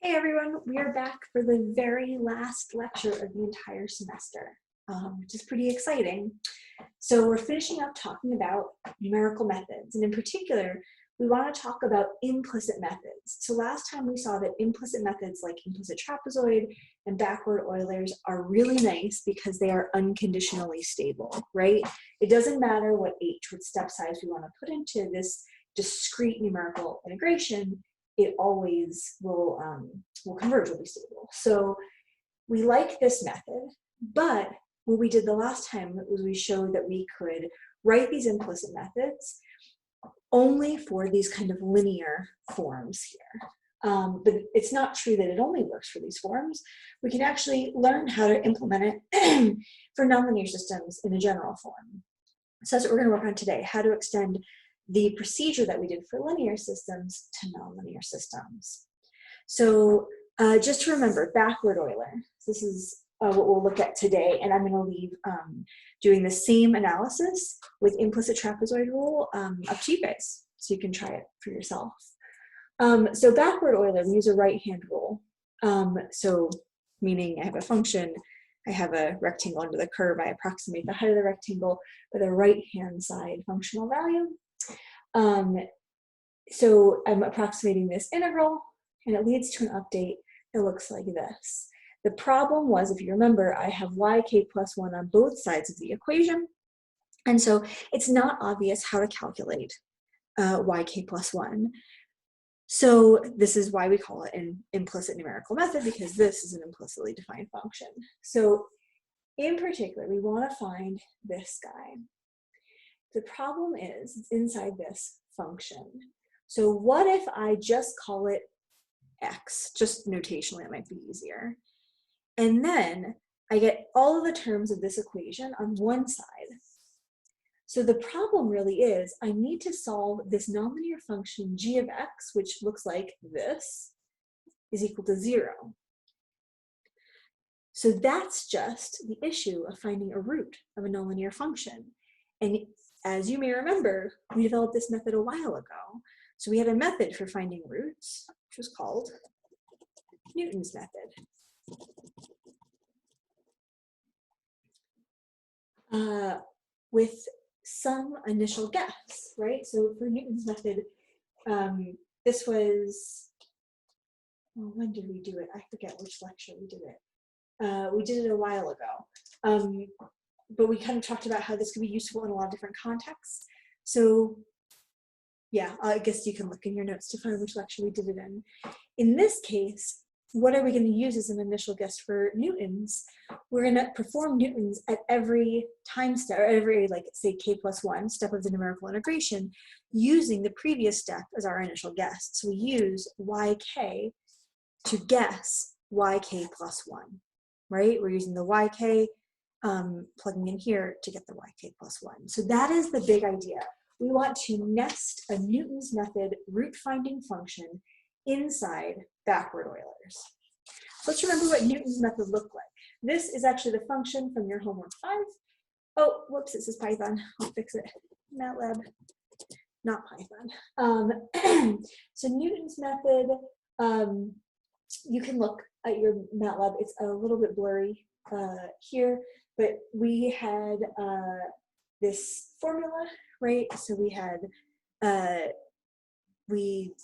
Hey everyone, we are back for the very last lecture of the entire semester, which is pretty exciting. So we're finishing up talking about numerical methods, and in particular, we want to talk about implicit methods. So last time we saw that implicit methods like implicit trapezoid and backward Eulers are really nice because they are unconditionally stable, right? It doesn't matter what step size we want to put into this discrete numerical integration, it always will converge, will be stable. So we like this method, but what we did the last time was we showed that we could write these implicit methods only for these kind of linear forms here. But it's not true that it only works for these forms. We can actually learn how to implement it for nonlinear systems in a general form. So that's what we're going to work on today, how to extend the procedure that we did for linear systems to nonlinear systems. So just to remember, backward Euler, this is what we'll look at today, and I'm going to leave doing the same analysis with implicit trapezoid rule up to you guys, so you can try it for yourself. So backward Euler, we use a right-hand rule. So meaning I have a function, I have a rectangle under the curve, I approximate the height of the rectangle with a right-hand side functional value. So I'm approximating this integral, and it leads to an update that looks like this. The problem was, if you remember, I have yk plus 1 on both sides of the equation, and so it's not obvious how to calculate yk plus 1. So this is why we call it an implicit numerical method, because this is an implicitly defined function. So in particular, we want to find this guy. The problem is it's inside this function. So what if I just call it x, just notationally, it might be easier. And then I get all of the terms of this equation on one side. So the problem really is I need to solve this nonlinear function g of x, which looks like this, is equal to 0. So that's just the issue of finding a root of a nonlinear function. And as you may remember, we developed this method a while ago. So we had a method for finding roots, which was called Newton's method. With some initial guess, right? So for Newton's method, this was, well, when did we do it? I forget which lecture we did it. We did it a while ago. But we kind of talked about how this could be useful in a lot of different contexts. So yeah, I guess you can look in your notes to find which lecture we did it in. In this case, what are we going to use as an initial guess for Newton's? We're going to perform Newton's at every time step, or every, like, say, k plus 1 step of the numerical integration, using the previous step as our initial guess. So we use yk to guess yk plus 1, right? We're using the yk, plugging in here to get the yk plus 1. So that is the big idea. We want to nest a Newton's method root finding function inside backward Eulers. Let's remember what Newton's method looked like. This is actually the function from your homework 5. Oh, whoops, this is Python. I'll fix it. MATLAB, not Python. So Newton's method, you can look at your MATLAB. It's a little bit blurry here, but we had this formula, right? So we had, we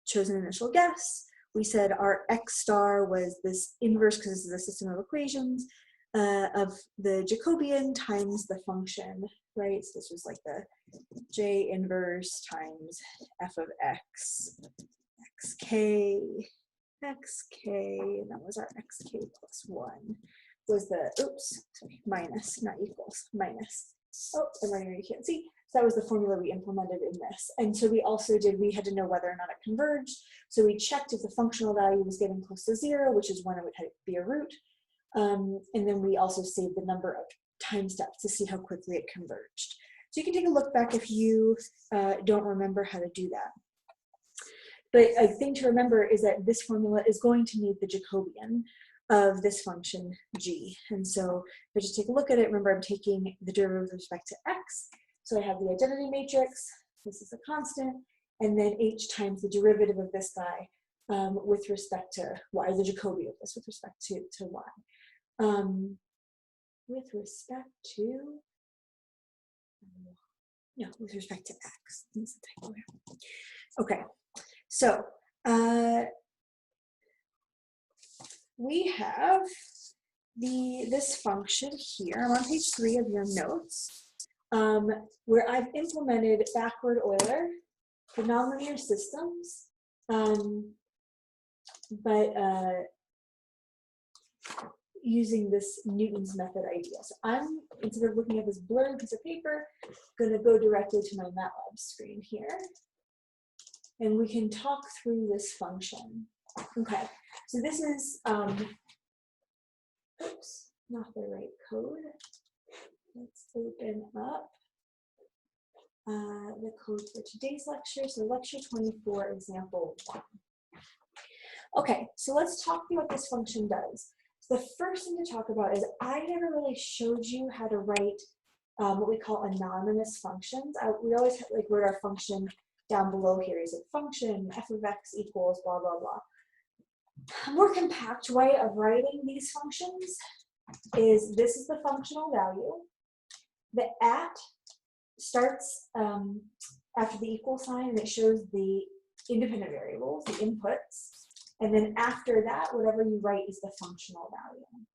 chose an initial guess. We said our x star was this inverse, because this is a system of equations, of the Jacobian times the function, right? So this was like the j inverse times f of x, xk, and that was our xk plus 1, was the, oops, sorry, minus, not equals, minus. Oh, I'm running where you can't see. So that was the formula we implemented in this. And so we also did, we had to know whether or not it converged. So we checked if the functional value was getting close to 0, which is when it would be a root. And then we also saved the number of time steps to see how quickly it converged. So you can take a look back if you don't remember how to do that. But a thing to remember is that this formula is going to need the Jacobian of this function g. And so if I just take a look at it, remember I'm taking the derivative with respect to x. So I have the identity matrix, this is a constant, and then h times the derivative of this guy with respect to y, the Jacobi of this with respect to y. With respect to, no, with respect to x. Okay, so we have this function here. I'm on page 3 of your notes, where I've implemented backward Euler for nonlinear systems, but using this Newton's method idea. So I'm, instead of looking at this blurred piece of paper, going to go directly to my MATLAB screen here, and we can talk through this function. Okay, so this is, oops, not the right code. Let's open up the code for today's lecture. So lecture 24, example 1. Okay, so let's talk through what this function does. So the first thing to talk about is I never really showed you how to write what we call anonymous functions. We always wrote our function down below here. Is a function f of x equals blah, blah, blah. A more compact way of writing these functions is this is the functional value. The at starts after the equal sign, and it shows the independent variables, the inputs. And then after that, whatever you write is the functional value.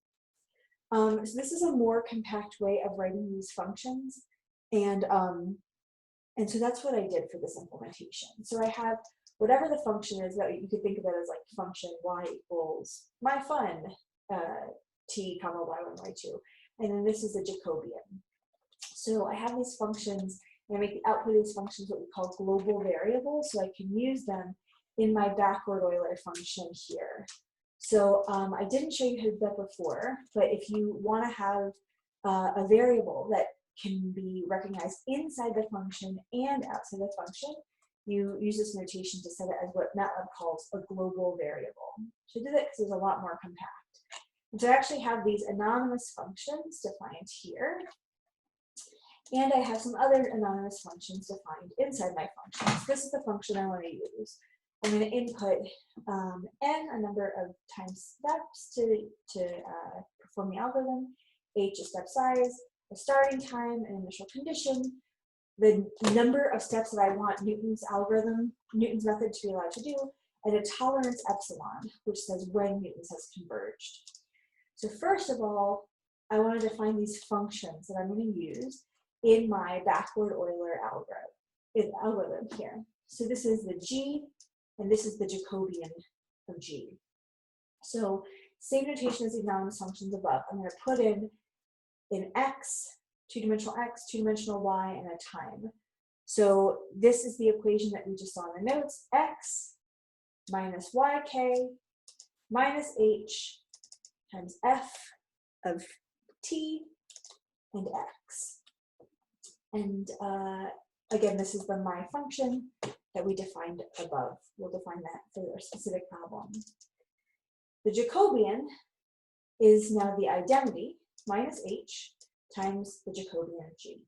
So this is a more compact way of writing these functions. And so that's what I did for this implementation. So I have whatever the function is, that you could think of it as like function y equals my fun, t comma y1, y2. And then this is a Jacobian. So I have these functions, and I make the output of these functions what we call global variables, so I can use them in my backward Euler function here. So I didn't show you how to do that before, but if you want to have a variable that can be recognized inside the function and outside the function, you use this notation to set it as what MATLAB calls a global variable. So I did it because it's a lot more compact. And so I actually have these anonymous functions defined here. And I have some other anonymous functions defined inside my functions. This is the function I want to use. I'm going to input n, a number of time steps to perform the algorithm, h is step size, the starting time, an initial condition, the number of steps that I want Newton's method to be allowed to do, and a tolerance epsilon, which says when Newton's has converged. So first of all, I want to define these functions that I'm going to use in my backward Euler algorithm here. So this is the g, and this is the Jacobian of g. So same notation as the anonymous functions above. I'm going to put in x, two-dimensional y, and a time. So this is the equation that we just saw in the notes, x minus yk minus h times f of t and x. And again, this is the my function that we defined above. We'll define that for our specific problem. The Jacobian is now the identity minus h times the Jacobian of g.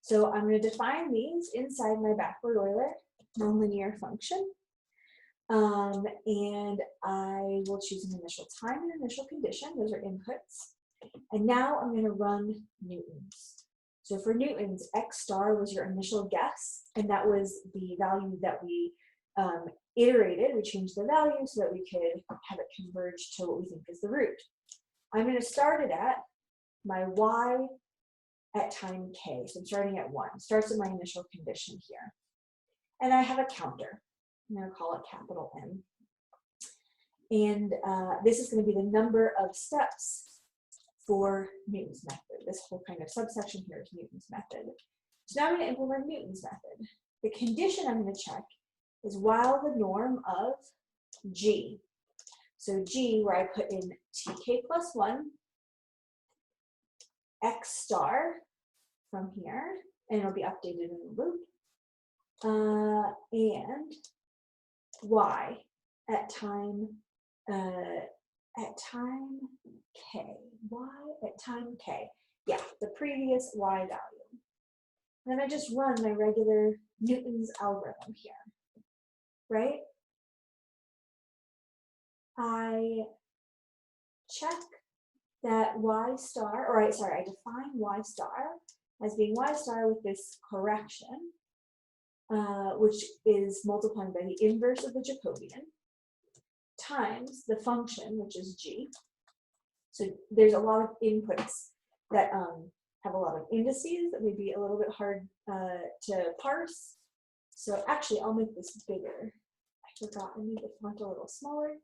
So I'm going to define these inside my backward Euler nonlinear function. And I will choose an initial time and initial condition. Those are inputs. And now I'm going to run Newton's. So for Newton's, x star was your initial guess, and that was the value that we iterated. We changed the value so that we could have it converge to what we think is the root. I'm going to start it at my y at time k. So I'm starting at 1. Starts at my initial condition here. And I have a counter. I'm going to call it capital M. And this is going to be the number of steps for Newton's method. This whole kind of subsection here is Newton's method. So now I'm going to implement Newton's method. The condition I'm going to check is while the norm of g. So g, where I put in tk plus 1, x star from here, and it'll be updated in the loop, and y at time k. Y at time k. Yeah, the previous y value. And then I just run my regular Newton's algorithm here, right? I check that y star, or I define y star as being y star with this correction, which is multiplying by the inverse of the Jacobian, times the function, which is g. So there's a lot of inputs that have a lot of indices that may be a little bit hard to parse. So actually, I'll make this bigger. I forgot, I made the font a little smaller.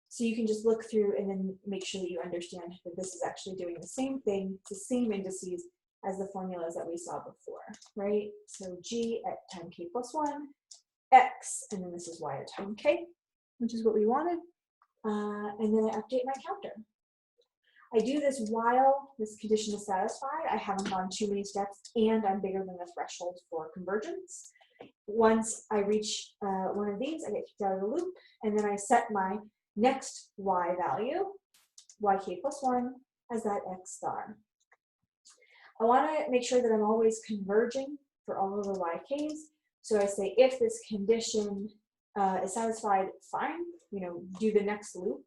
So you can just look through and then make sure that you understand that this is actually doing the same thing, the same indices as the formulas that we saw before, right? So g at time k plus 1, x, and then this is y at time k, which is what we wanted. And then I update my counter. I do this while this condition is satisfied. I haven't gone too many steps, and I'm bigger than the threshold for convergence. Once I reach one of these, I get kicked out of the loop, and then I set my next y value, yk plus 1, as that x star. I want to make sure that I'm always converging for all of the yks. So I say if this condition is satisfied, fine, do the next loop,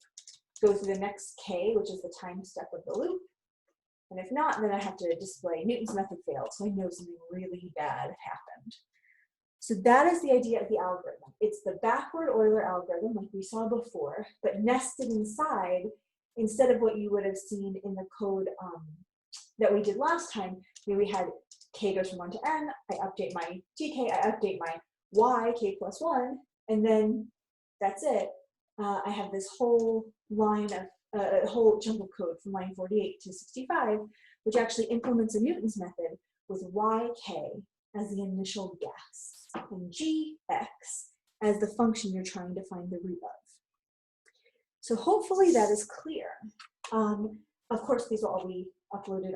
go through the next k, which is the time step of the loop. And if not, then I have to display Newton's method failed, so I know something really bad happened. So that is the idea of the algorithm. It's the backward Euler algorithm like we saw before, but nested inside, instead of what you would have seen in the code that we did last time, we had k goes from 1 to n, I update my tk, I update my y, k plus 1, and then that's it. I have this whole line of, a whole chunk of code from line 48 to 65, which actually implements a Newton's method with yk as the initial guess, and gx as the function you're trying to find the root of. So hopefully that is clear. Of course, these will all be uploaded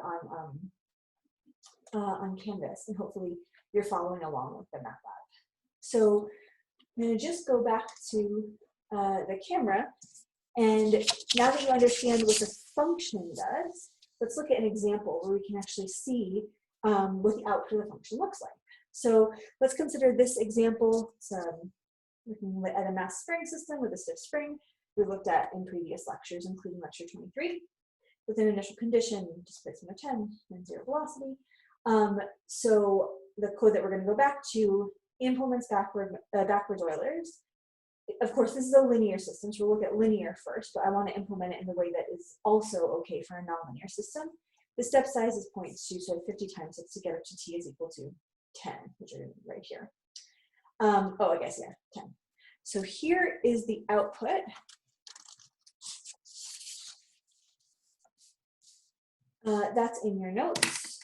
on Canvas, and hopefully you're following along with the MATLAB. So I'm going to just go back to the camera, and now that you understand what the function does, let's look at an example where we can actually see what the output of the function looks like. So let's consider this example. It's looking at a mass spring system with a stiff spring we've looked at in previous lectures, including lecture 23, with an initial condition, displacement of 10, and 0 velocity. So the code that we're going to go back to implements backwards Eulers. Of course, this is a linear system, so we'll look at linear first, but I want to implement it in the way that is also okay for a nonlinear system. The step size is 0.2, so 50 times 6 to get up to t is equal to 10, which are right here. Oh, I guess, yeah, 10. So here is the output. That's in your notes.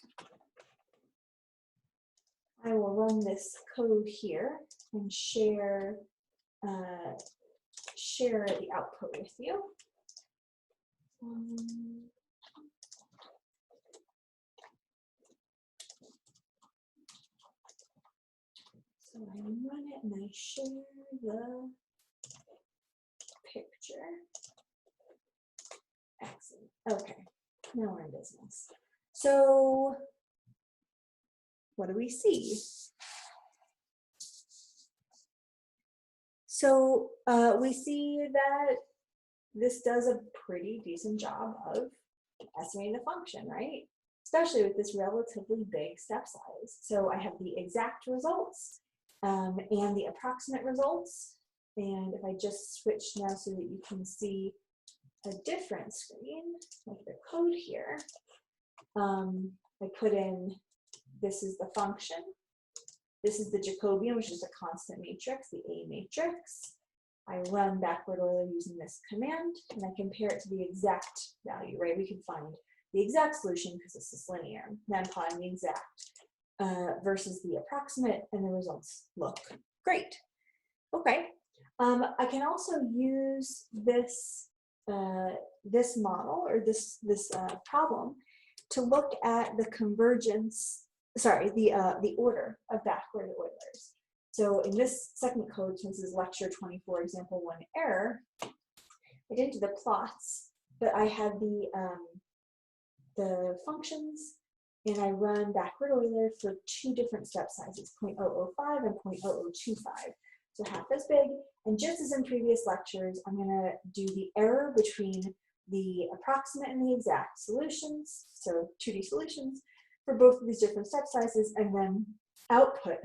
I will run this code here and share the output with you. So I run it and I share the picture. Excellent. Okay, now we're in business. So what do we see? So we see that this does a pretty decent job of estimating the function, right? Especially with this relatively big step size. So I have the exact results and the approximate results. And if I just switch now so that you can see a different screen, like the code here, I put in, this is the function. This is the Jacobian, which is a constant matrix, the A matrix. I run backward Euler using this command, and I compare it to the exact value, right? We can find the exact solution because this is linear. Now I'm plotting the exact versus the approximate, and the results look great. Okay, I can also use this this model or this problem to look at the convergence. Sorry, the order of backward Eulers. So in this second code, since this is lecture 24, example 1 error, I didn't do the plots, but I had the functions, and I run backward Euler for two different step sizes, 0.005 and 0.0025. so half as big. And just as in previous lectures, I'm gonna do the error between the approximate and the exact solutions, so 2D solutions, for both of these different step sizes, and then output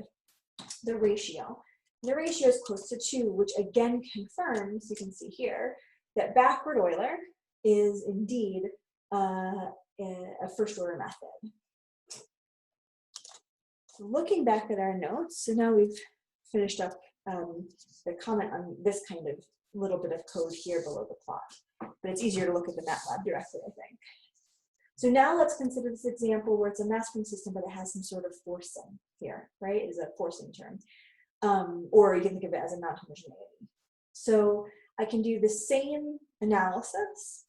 the ratio. The ratio is close to 2, which again confirms, you can see here, that backward Euler is indeed a first order method. Looking back at our notes, so now we've finished up the comment on this kind of little bit of code here below the plot, but it's easier to look at the MATLAB directly, I think. So now let's consider this example where it's a mass spring system, but it has some sort of forcing here, right? It is a forcing term. Or you can think of it as a non-homogeneity. So I can do the same analysis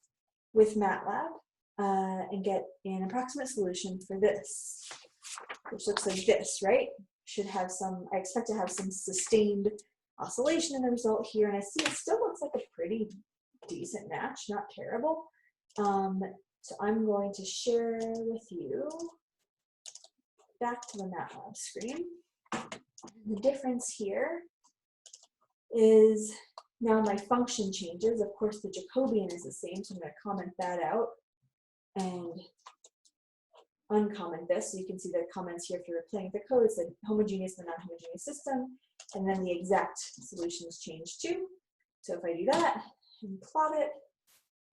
with MATLAB and get an approximate solution for this, which looks like this, right? Should have some, I expect to have some sustained oscillation in the result here, and I see it still looks like a pretty decent match, not terrible. So I'm going to share with you back to the MATLAB screen. The difference here is now my function changes. Of course, the Jacobian is the same, so I'm going to comment that out and uncomment this. So you can see the comments here if you're playing with the code. It's the homogeneous and the non-homogeneous system, and then the exact solutions change too. So if I do that and plot it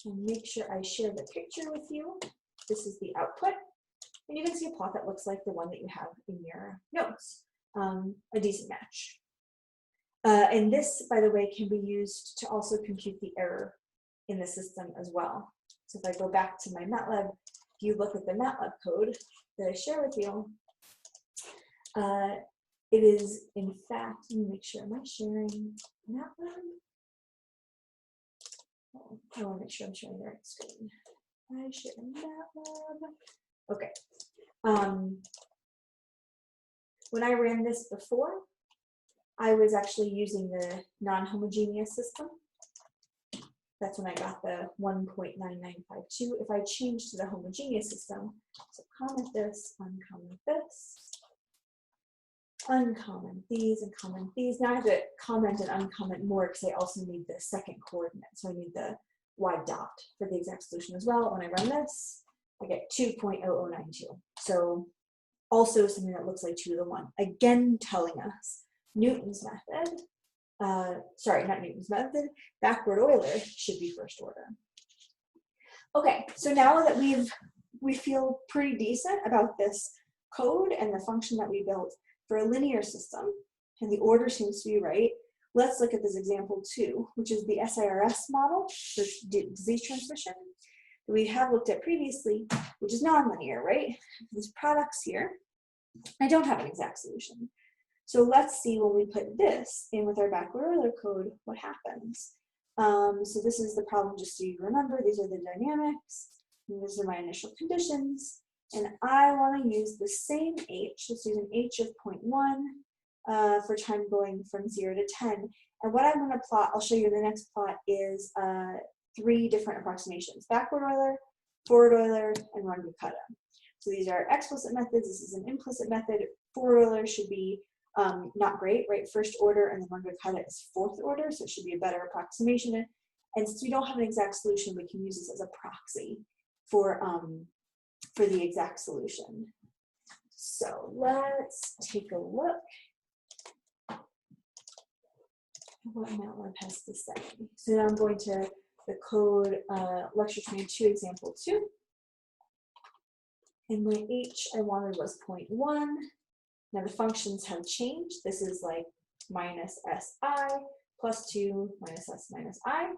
and make sure I share the picture with you, this is the output. And you can see a plot that looks like the one that you have in your notes. A decent match. And this, by the way, can be used to also compute the error in the system as well. So if I go back to my MATLAB, if you look at the MATLAB code that I share with you, it is in fact, let me make sure, am I sharing MATLAB? Oh, I want to make sure I'm sharing the right screen. I share MATLAB. Okay. When I ran this before, I was actually using the non-homogeneous system. That's when I got the 1.9952. If I change to the homogeneous system, so comment this, uncomment this, uncomment these, and comment these. Now I have to comment and uncomment more because I also need the second coordinate. So I need the y dot for the exact solution as well. When I run this, I get 2.0092. So also something that looks like 2 to the 1. Again, telling us Newton's method, sorry, not Newton's method, backward Euler should be first order. Okay, so now that we feel pretty decent about this code and the function that we built for a linear system, and the order seems to be right, let's look at this example 2, which is the SIRS model for disease transmission that we have looked at previously, which is nonlinear, right? These products here, I don't have an exact solution. So let's see when we put this in with our backward Euler code, what happens. So this is the problem, just so you remember, these are the dynamics, and these are my initial conditions, and I want to use the same h, let's use an h of 0.1 for time going from 0 to 10. And what I'm going to plot, I'll show you in the next plot, is 3 different approximations: backward Euler, forward Euler, and Runge-Kutta. So these are explicit methods. This is an implicit method. Forward Euler should be not great, right? First order, and then Runge-Kutta is fourth order, so it should be a better approximation. And since we don't have an exact solution, we can use this as a proxy for the exact solution. So let's take a look at what MATLAB has to say. So now I'm going to the code lecture 22, example 2. And my h I wanted was 0.1. Now the functions have changed. This is like minus si plus 2 minus s minus I.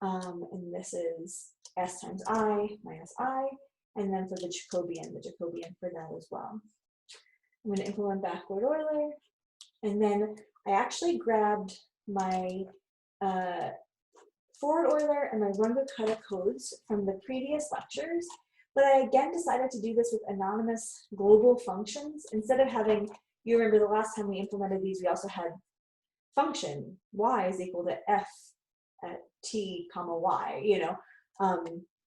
And this is s times I minus I. And then for the Jacobian for that as well. I'm going to implement backward Euler. And then I actually grabbed my forward Euler and my Runge-Kutta codes from the previous lectures. But I again decided to do this with anonymous global functions. Instead of having, you remember the last time we implemented these, we also had function y is equal to f at t comma y, you know.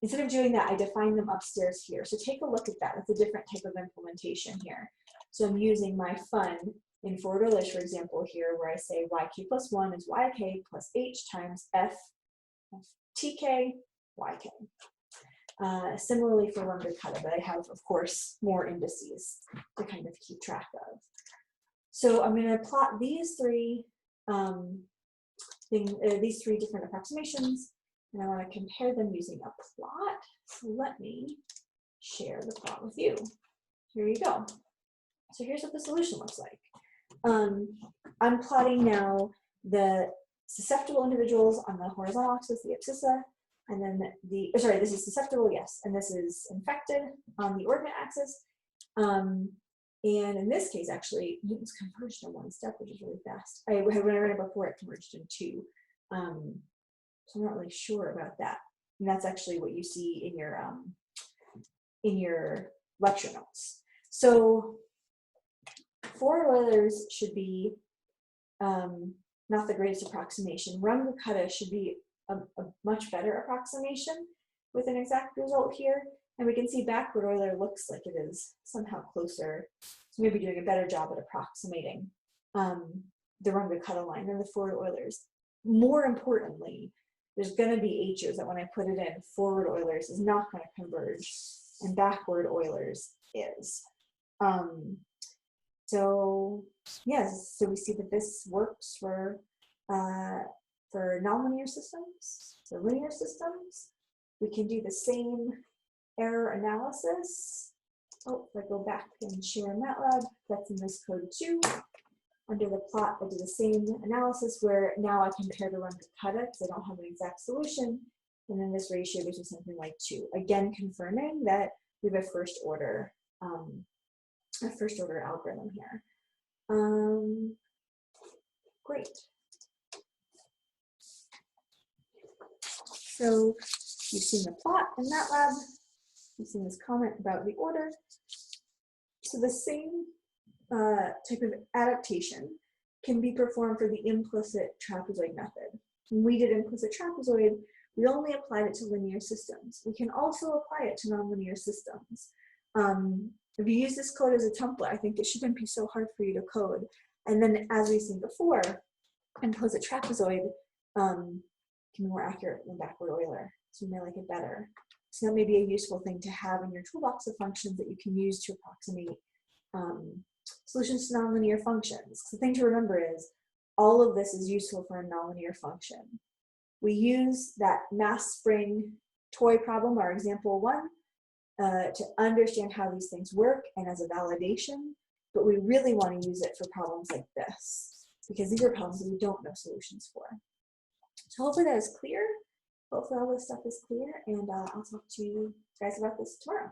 Instead of doing that, I defined them upstairs here. So take a look at that. It's a different type of implementation here. So I'm using my fun in forward Eulers, for example, here where I say yk plus 1 is yk plus h times f of tk yk. Similarly for Runge-Kutta, but I have, of course, more indices to kind of keep track of. So I'm going to plot these three these three different approximations, and I want to compare them using a plot. So let me share the plot with you. Here you go. So here's what the solution looks like. I'm plotting now the susceptible individuals on the horizontal axis, the abscissa, and then sorry, this is susceptible, yes, and this is infected on the ordinate axis. And in this case, actually, Newton's converged in one step, which is really fast. When I read it before, it converged in two. So I'm not really sure about that. And that's actually what you see in your lecture notes. So forward Eulers should be not the greatest approximation. Runge-Kutta should be a much better approximation with an exact result here. And we can see backward Euler looks like it is somehow closer. So maybe doing a better job at approximating the Runge-Kutta line than the forward Eulers. More importantly, there's going to be H's that when I put it in, forward Eulers is not going to converge, and backward Eulers is. So yes, so we see that this works for nonlinear systems. So linear systems, we can do the same error analysis. Oh, if I go back and share MATLAB, that's in this code too. Under the plot, I do the same analysis where now I compare to Runge-Kutta because I don't have an exact solution. And then this ratio gives me something like 2. Again, confirming that we have a first order algorithm here. Great. So you've seen the plot in MATLAB. You've seen this comment about the order. So the same type of adaptation can be performed for the implicit trapezoid method. When we did implicit trapezoid, we only applied it to linear systems. We can also apply it to nonlinear systems. If you use this code as a template, I think it shouldn't be so hard for you to code. And then, as we've seen before, implicit trapezoid can be more accurate than backward Euler, so you may like it better. So that may be a useful thing to have in your toolbox of functions that you can use to approximate solutions to nonlinear functions. The thing to remember is all of this is useful for a nonlinear function. We use that mass spring toy problem, our example 1, to understand how these things work and as a validation, but we really want to use it for problems like this because these are problems that we don't know solutions for. So hopefully that is clear. Hopefully all this stuff is clear, and I'll talk to you guys about this tomorrow.